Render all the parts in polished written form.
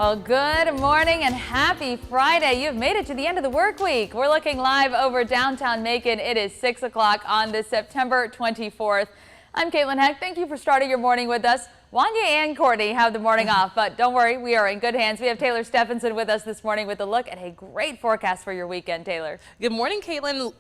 Well, good morning and happy Friday. You've made it to the end of the work week. We're looking live over downtown Macon. It is 6 o'clock on this September 24th. I'm Caitlin Heck. Thank you for starting your morning with us. Wanya and Courtney have the morning off, but don't worry, we are in good hands. We have Taylor Stephenson with us this morning with a look at a great forecast for your weekend. Taylor. Good morning, Caitlin.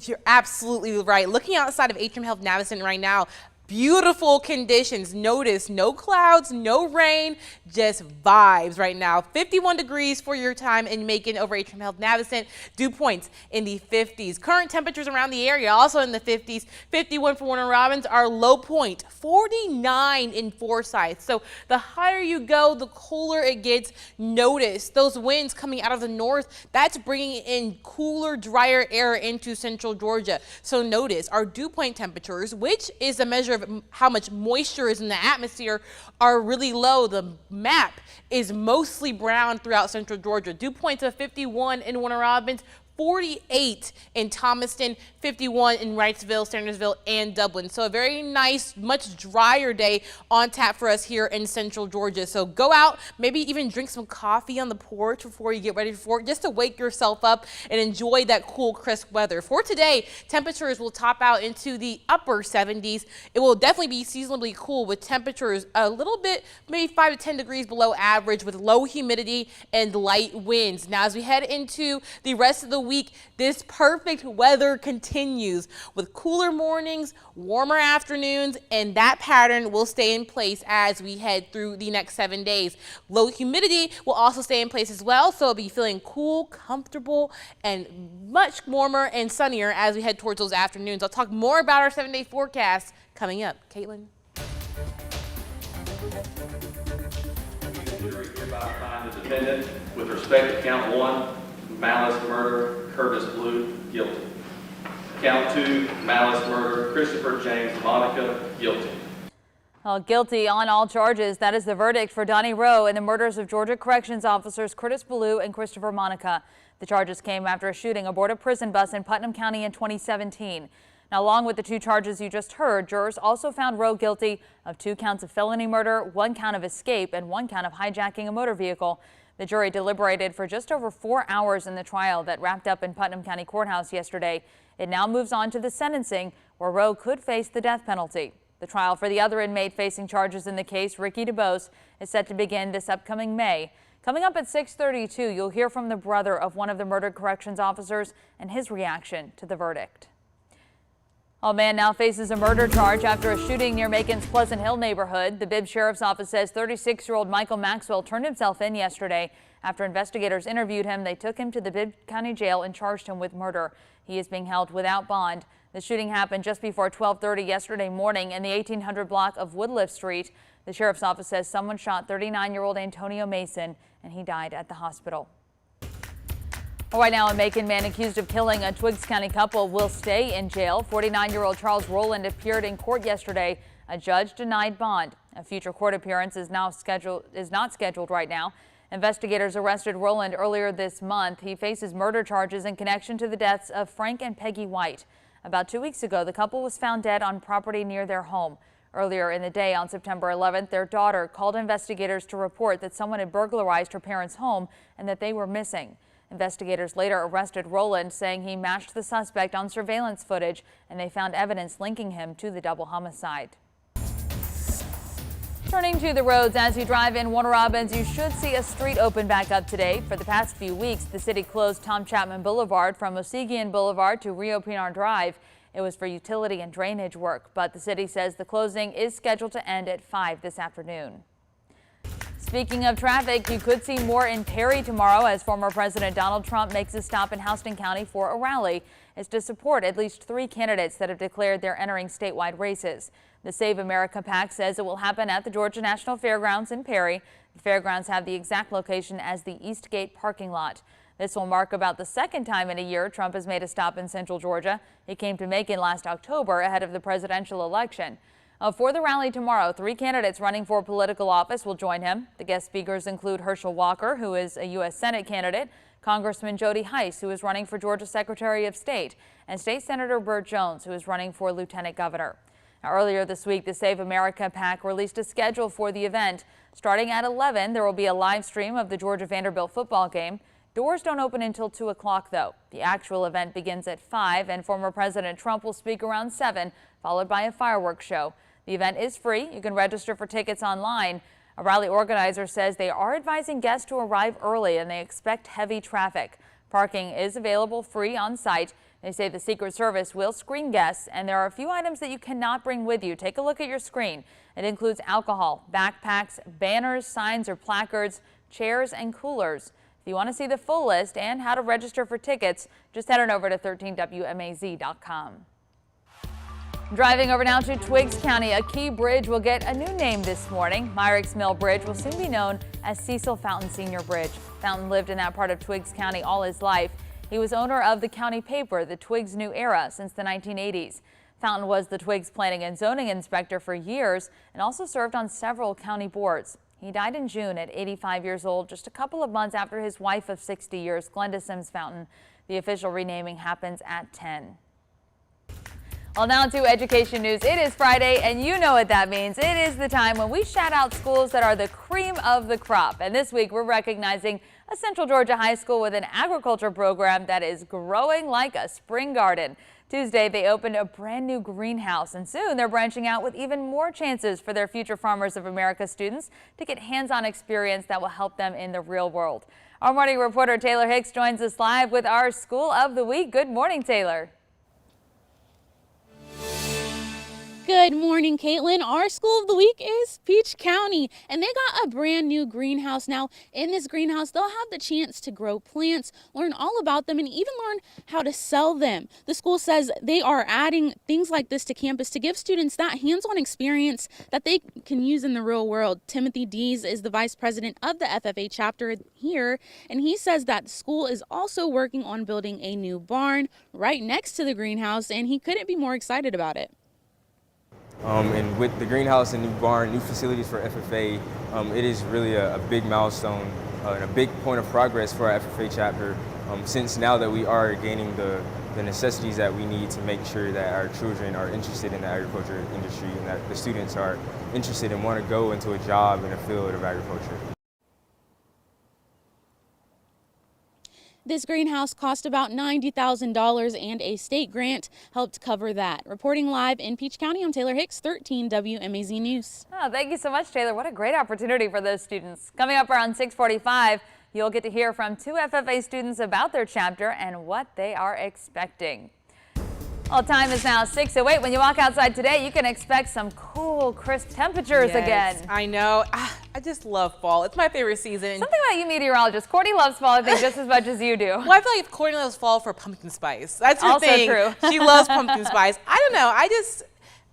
You're absolutely right. Looking outside of Atrium Health Navicent right now, beautiful conditions. Notice no clouds, no rain, just vibes right now. 51 degrees for your time in Macon over Atrium Health Navicent. Dew points in the 50s. Current temperatures around the area also in the 50s. 51 for Warner Robins. Our low point 49 in Forsyth. So the higher you go, the cooler it gets. Notice those winds coming out of the north. That's bringing in cooler, drier air into central Georgia. So notice our dew point temperatures, which is a measure of how much moisture is in the atmosphere, are really low. The map is mostly brown throughout central Georgia. Dew points of 51 in Warner Robins, 48 in Thomaston, 51 in Wrightsville, Sandersville, and Dublin. So a very nice, much drier day on tap for us here in central Georgia. So go out, maybe even drink some coffee on the porch before you get ready for it, just to wake yourself up and enjoy that cool, crisp weather. For today, temperatures will top out into the upper 70s. It will definitely be seasonably cool with temperatures a little bit, maybe 5 to 10 degrees below average with low humidity and light winds. Now, as we head into the rest of the week, this perfect weather continues with cooler mornings, warmer afternoons, and that pattern will stay in place as we head through the next 7 days. Low humidity will also stay in place as well, so it'll be feeling cool, comfortable, and much warmer and sunnier as we head towards those afternoons. I'll talk more about our 7-day forecast coming up. Caitlin. Jury hereby find the defendant with respect to count 1, malice murder, Curtis Blue, guilty. Count 2, malice murder, Christopher James Monica, guilty. Well, guilty on all charges. That is the verdict for Donnie Rowe in the murders of Georgia Corrections officers Curtis Blue and Christopher Monica. The charges came after a shooting aboard a prison bus in Putnam County in 2017. Now, along with the 2 charges you just heard, jurors also found Rowe guilty of 2 counts of felony murder, 1 count of escape, and 1 count of hijacking a motor vehicle. The jury deliberated for just over 4 hours in the trial that wrapped up in Putnam County Courthouse yesterday. It now moves on to the sentencing, where Rowe could face the death penalty. The trial for the other inmate facing charges in the case, Ricky DeBose, is set to begin this upcoming May. Coming up at 6:32, you'll hear from the brother of one of the murdered corrections officers and his reaction to the verdict. A man now faces a murder charge after a shooting near Macon's Pleasant Hill neighborhood. The Bibb Sheriff's Office says 36-year-old Michael Maxwell turned himself in yesterday. After investigators interviewed him, they took him to the Bibb County Jail and charged him with murder. He is being held without bond. The shooting happened just before 12:30 yesterday morning in the 1800 block of Woodliff Street. The Sheriff's Office says someone shot 39-year-old Antonio Mason, and he died at the hospital. Right now, a Macon man accused of killing a Twiggs County couple will stay in jail. 49-year-old Charles Rowland appeared in court yesterday. A judge denied bond. A future court appearance is not scheduled right now. Investigators arrested Rowland earlier this month. He faces murder charges in connection to the deaths of Frank and Peggy White. About 2 weeks ago, the couple was found dead on property near their home. Earlier in the day on September 11th, their daughter called investigators to report that someone had burglarized her parents' home and that they were missing. Investigators later arrested Rowland, saying he matched the suspect on surveillance footage, and they found evidence linking him to the double homicide. Turning to the roads, as you drive in Warner Robins, you should see a street open back up today. For the past few weeks, the city closed Tom Chapman Boulevard from Muskegon Boulevard to Rio Pinar Drive. It was for utility and drainage work, but the city says the closing is scheduled to end at 5 this afternoon. Speaking of traffic, you could see more in Perry tomorrow as former President Donald Trump makes a stop in Houston County for a rally. It's to support at least 3 candidates that have declared they're entering statewide races. The Save America PAC says it will happen at the Georgia National Fairgrounds in Perry. The fairgrounds have the exact location as the Eastgate parking lot. This will mark about the 2nd time in a year Trump has made a stop in central Georgia. He came to Macon last October ahead of the presidential election. For the rally tomorrow, 3 candidates running for political office will join him. The guest speakers include Herschel Walker, who is a U.S. Senate candidate, Congressman Jody Hice, who is running for Georgia Secretary of State, and State Senator Burt Jones, who is running for Lieutenant Governor. Now, earlier this week, the Save America PAC released a schedule for the event. Starting at 11, there will be a live stream of the Georgia Vanderbilt football game. Doors don't open until 2 o'clock, though. The actual event begins at 5, and former President Trump will speak around 7, followed by a fireworks show. The event is free. You can register for tickets online. A rally organizer says they are advising guests to arrive early, and they expect heavy traffic. Parking is available free on site. They say the Secret Service will screen guests, and there are a few items that you cannot bring with you. Take a look at your screen. It includes alcohol, backpacks, banners, signs or placards, chairs, and coolers. If you want to see the full list and how to register for tickets, just head on over to 13WMAZ.com. Driving over now to Twiggs County, a key bridge will get a new name this morning. Myrick's Mill Bridge will soon be known as Cecil Fountain Senior Bridge. Fountain lived in that part of Twiggs County all his life. He was owner of the county paper, the Twiggs New Era, since the 1980s. Fountain was the Twiggs Planning and Zoning Inspector for years and also served on several county boards. He died in June at 85 years old, just a couple of months after his wife of 60 years, Glenda Sims Fountain. The official renaming happens at 10. Well, now to education news. It is Friday, and you know what that means. It is the time when we shout out schools that are the cream of the crop. And this week, we're recognizing a Central Georgia high school with an agriculture program that is growing like a spring garden. Tuesday, they opened a brand new greenhouse, and soon they're branching out with even more chances for their future Farmers of America students to get hands-on experience that will help them in the real world. Our morning reporter Taylor Hicks joins us live with our School of the Week. Good morning, Taylor. Good morning, Caitlin. Our school of the week is Peach County, and they got a brand new greenhouse. Now, in this greenhouse, they'll have the chance to grow plants, learn all about them, and even learn how to sell them. The school says they are adding things like this to campus to give students that hands-on experience that they can use in the real world. Timothy Dees is the vice president of the FFA chapter here, and he says that the school is also working on building a new barn right next to the greenhouse, and he couldn't be more excited about it. And with the greenhouse and new barn, new facilities for FFA, it is really a big milestone and a big point of progress for our FFA chapter, since now that we are gaining the necessities that we need to make sure that our children are interested in the agriculture industry and that the students are interested and want to go into a job in the field of agriculture. This greenhouse cost about $90,000 and a state grant helped cover that. Reporting live in Peach County, I'm Taylor Hicks, 13 WMAZ News. Oh, thank you so much, Taylor. What a great opportunity for those students. Coming up around 6:45, you'll get to hear from 2 FFA students about their chapter and what they are expecting. Well, time is now 6:08. When you walk outside today, you can expect some cool, crisp temperatures again. I know. I just love fall. It's my favorite season. Something about you meteorologists. Courtney loves fall, I think, just as much as you do. Well, I feel like if Courtney loves fall for pumpkin spice. That's her also thing. True. She loves pumpkin spice. I don't know.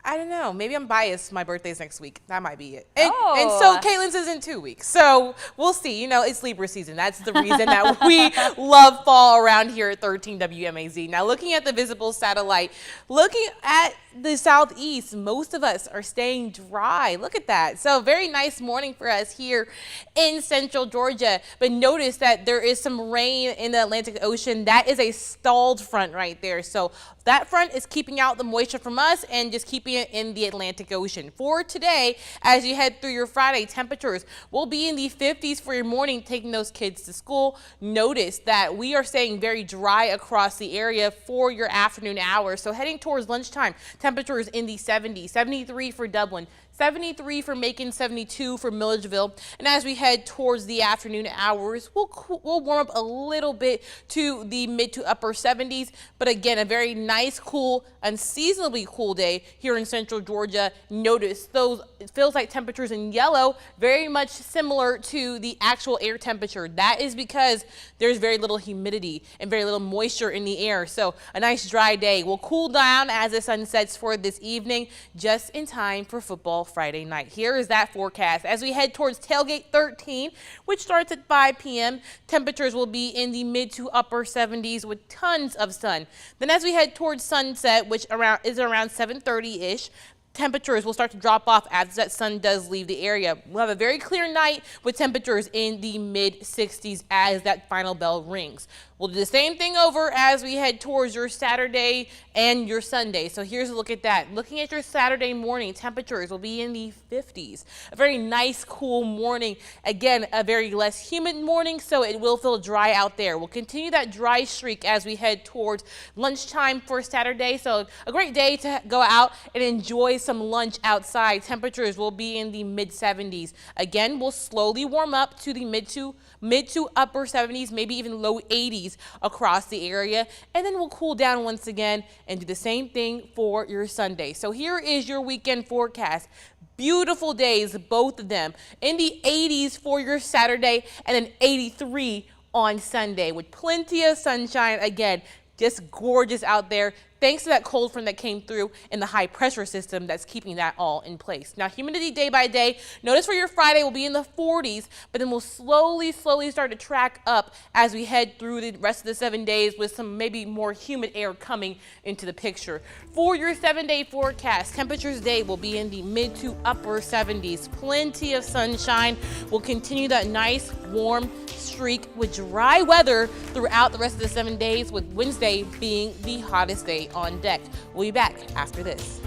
I don't know. Maybe I'm biased. My birthday's next week. That might be it. And so Caitlin's is in 2 weeks. So we'll see. You know, it's Libra season. That's the reason that we love fall around here at 13 WMAZ. Now, looking at the visible satellite, looking at the southeast, most of us are staying dry. Look at that. So very nice morning for us here in central Georgia. But notice that there is some rain in the Atlantic Ocean. That is a stalled front right there. So that front is keeping out the moisture from us and just keeping it in the Atlantic Ocean. For today, as you head through your Friday, temperatures will be in the 50s for your morning, taking those kids to school. Notice that we are staying very dry across the area for your afternoon hours. So heading towards lunchtime, temperatures in the 70s, 73 for Dublin, 73 for Macon, 72 for Milledgeville. And as we head towards the afternoon hours, we'll warm up a little bit to the mid to upper 70s. But again, a very nice, cool, unseasonably cool day here in central Georgia. Notice those, it feels like temperatures in yellow, very much similar to the actual air temperature. That is because there's very little humidity and very little moisture in the air. So a nice dry day will cool down as the sun sets for this evening, just in time for football Friday night. Here is that forecast. As we head towards Tailgate 13, which starts at 5 p.m., temperatures will be in the mid to upper 70s with tons of sun. Then as we head towards sunset, which is around 7:30-ish, temperatures will start to drop off as that sun does leave the area. We'll have a very clear night with temperatures in the mid 60s as that final bell rings. We'll do the same thing over as we head towards your Saturday and your Sunday. So here's a look at that. Looking at your Saturday morning, temperatures will be in the 50s. A very nice, cool morning. Again, a very less humid morning, so it will feel dry out there. We'll continue that dry streak as we head towards lunchtime for Saturday. So a great day to go out and enjoy some lunch outside. Temperatures will be in the mid 70s. Again, we'll slowly warm up to the mid to upper 70s, maybe even low 80s across the area. And then we'll cool down once again and do the same thing for your Sunday. So here is your weekend forecast. Beautiful days, both of them. In the 80s for your Saturday and then 83 on Sunday with plenty of sunshine. Again, just gorgeous out there. Thanks to that cold front that came through and the high pressure system that's keeping that all in place. Now, humidity day by day, notice for your Friday will be in the 40s, but then we'll slowly start to track up as we head through the rest of the 7 days with some maybe more humid air coming into the picture. For your 7-day forecast, temperatures today will be in the mid to upper 70s. Plenty of sunshine. We'll continue that nice warm streak with dry weather throughout the rest of the 7 days, with Wednesday being the hottest day on deck. We'll be back after this.